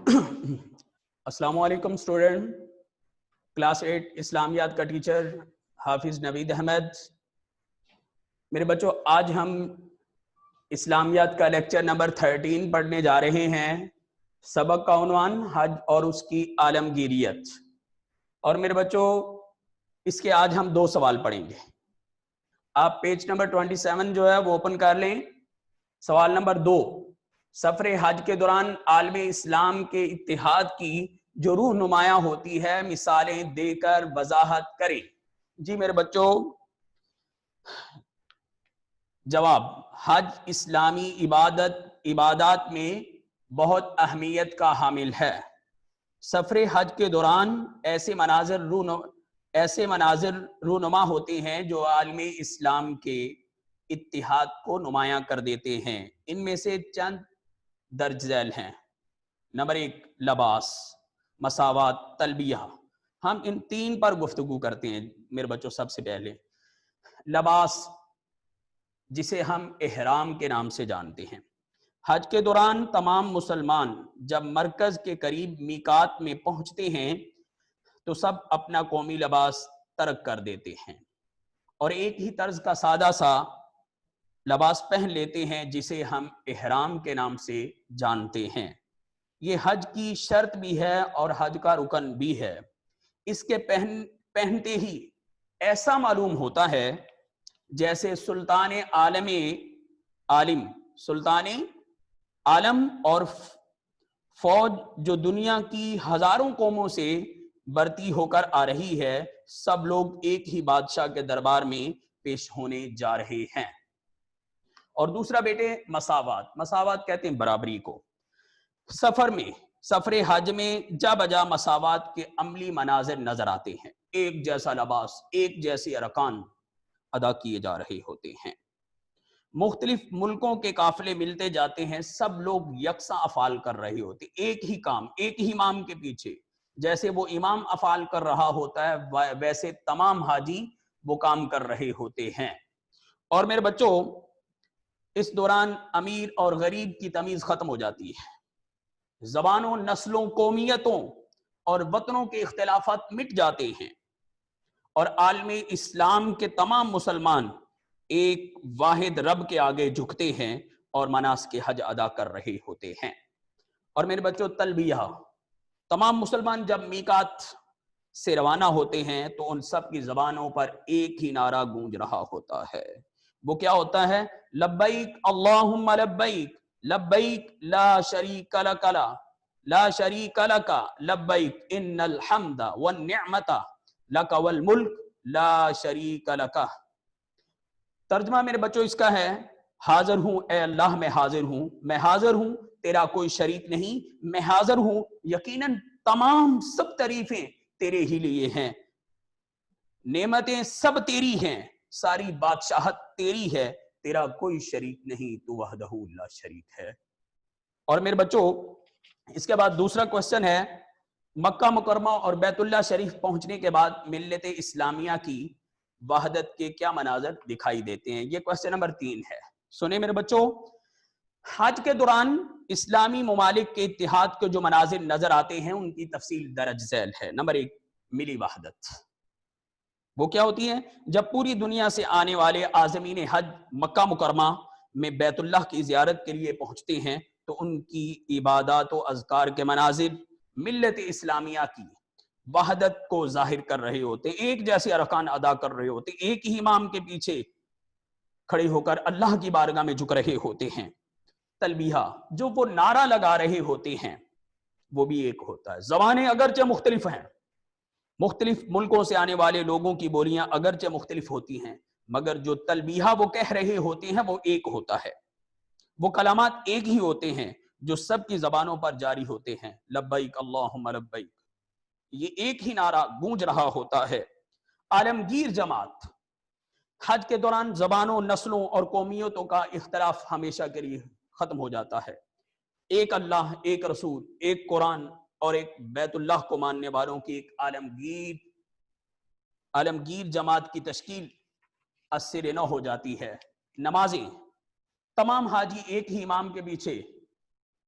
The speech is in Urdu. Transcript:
السلام علیکم اسٹوڈنٹ، کلاس 8 اسلامیات کا ٹیچر حافظ نوید احمد۔ میرے بچوں، آج ہم اسلامیات کا لیکچر نمبر 13 پڑھنے جا رہے ہیں۔ سبق کا عنوان حج اور اس کی عالمگیریت۔ اور میرے بچوں، اس کے آج ہم 2 سوال پڑھیں گے۔ آپ پیج نمبر 27 جو ہے وہ اوپن کر لیں۔ سوال نمبر 2، سفر حج کے دوران عالم اسلام کے اتحاد کی جو روح نمایاں ہوتی ہے، مثالیں دے کر وضاحت کریں۔ جی میرے بچوں، جواب: حج اسلامی عبادات میں بہت اہمیت کا حامل ہے۔ سفر حج کے دوران ایسے مناظر رونما ہوتے ہیں جو عالم اسلام کے اتحاد کو نمایاں کر دیتے ہیں۔ ان میں سے چند درج ذیل ہیں۔ نمبر 1، لباس، مساوات، تلبیہ۔ ہم ان 3 پر گفتگو کرتے ہیں میرے بچوں۔ سب سے پہلے لباس، جسے ہم احرام کے نام سے جانتے ہیں۔ حج کے دوران تمام مسلمان جب مرکز کے قریب میقات میں پہنچتے ہیں تو سب اپنا قومی لباس ترک کر دیتے ہیں اور ایک ہی طرز کا سادہ سا لباس پہن لیتے ہیں جسے ہم احرام کے نام سے جانتے ہیں۔ یہ حج کی شرط بھی ہے اور حج کا رکن بھی ہے۔ اس کے پہنتے ہی ایسا معلوم ہوتا ہے جیسے سلطان عالم اور فوج جو دنیا کی ہزاروں قوموں سے برتی ہو کر آ رہی ہے، سب لوگ ایک ہی بادشاہ کے دربار میں پیش ہونے جا رہے ہیں۔ اور دوسرا بیٹے، مساوات کہتے ہیں برابری کو۔ سفر حج میں جا بجا مساوات کے عملی مناظر نظر آتے ہیں۔ ایک جیسا لباس، ایک جیسے ارکان ادا کیے جا رہے ہوتے ہیں۔ مختلف ملکوں کے قافلے ملتے جاتے ہیں، سب لوگ یکساں افعال کر رہے ہوتے ہیں۔ ایک ہی کام، ایک ہی امام کے پیچھے جیسے وہ امام افعال کر رہا ہوتا ہے، ویسے تمام حاجی وہ کام کر رہے ہوتے ہیں۔ اور میرے بچوں، اس دوران امیر اور غریب کی تمیز ختم ہو جاتی ہے۔ زبانوں، نسلوں، قومیتوں اور وطنوں کے اختلافات مٹ جاتے ہیں اور عالم اسلام کے تمام مسلمان ایک واحد رب کے آگے جھکتے ہیں اور مناسک حج ادا کر رہے ہوتے ہیں۔ اور میرے بچوں، تلبیہ، تمام مسلمان جب میقات سے روانہ ہوتے ہیں تو ان سب کی زبانوں پر ایک ہی نعرہ گونج رہا ہوتا ہے۔ وہ کیا ہوتا ہے؟ لبیک اللہم لبیک، لبیک لا شریک لک، لا شریک لک لبیک ان الحمد والنعمت لک والملک لا شریک لک۔ ترجمہ میرے بچوں اس کا ہے، حاضر ہوں اے اللہ، میں حاضر ہوں، میں حاضر ہوں، تیرا کوئی شریک نہیں، میں حاضر ہوں، یقیناً تمام سب تعریفیں تیرے ہی لیے ہیں، نعمتیں سب تیری ہیں، ساری بادشاہت تیری ہے، تیرا کوئی شریک نہیں، تو وحدہ لا شریک ہے۔ اور میرے بچوں، اس کے بعد دوسرا کوسچن ہے، مکہ مکرمہ اور بیت اللہ شریف پہنچنے کے بعد ملت اسلامیہ کی وحدت کے کیا مناظر دکھائی دیتے ہیں؟ یہ کوسچن نمبر 3 ہے۔ سنیں میرے بچوں، حج کے دوران اسلامی ممالک کے اتحاد کے جو مناظر نظر آتے ہیں ان کی تفصیل درج ذیل ہے۔ نمبر 1، ملی وحدت۔ وہ کیا ہوتی ہے؟ جب پوری دنیا سے آنے والے عازمین حج مکہ مکرمہ میں بیت اللہ کی زیارت کے لیے پہنچتے ہیں تو ان کی عبادات و اذکار کے مناظر ملت اسلامیہ کی وحدت کو ظاہر کر رہے ہوتے ہیں، ایک جیسے ارکان ادا کر رہے ہوتے ہیں، ایک ہی امام کے پیچھے کھڑے ہو کر اللہ کی بارگاہ میں جھک رہے ہوتے ہیں۔ تلبیہ، جو وہ نعرہ لگا رہے ہوتے ہیں وہ بھی ایک ہوتا ہے۔ زبانیں اگرچہ مختلف ہیں، مختلف ملکوں سے آنے والے لوگوں کی بولیاں اگرچہ مختلف ہوتی ہیں، مگر جو تلبیہ وہ کہہ رہے ہوتے ہیں وہ ایک ہوتا ہے۔ وہ کلمات ایک ہی ہوتے ہیں جو سب کی زبانوں پر جاری ہوتے ہیں، لبیک اللہم لبیک، یہ ایک ہی نعرہ گونج رہا ہوتا ہے۔ عالمگیر جماعت، حج کے دوران زبانوں، نسلوں اور قومیتوں کا اختلاف ہمیشہ کے لیے ختم ہو جاتا ہے۔ ایک اللہ، ایک رسول، ایک قرآن اور ایک بیت اللہ کو ماننے والوں کی ایک عالمگیر جماعت کی تشکیل از نو ہو جاتی ہے۔ نمازیں، تمام حاجی ایک ہی امام کے پیچھے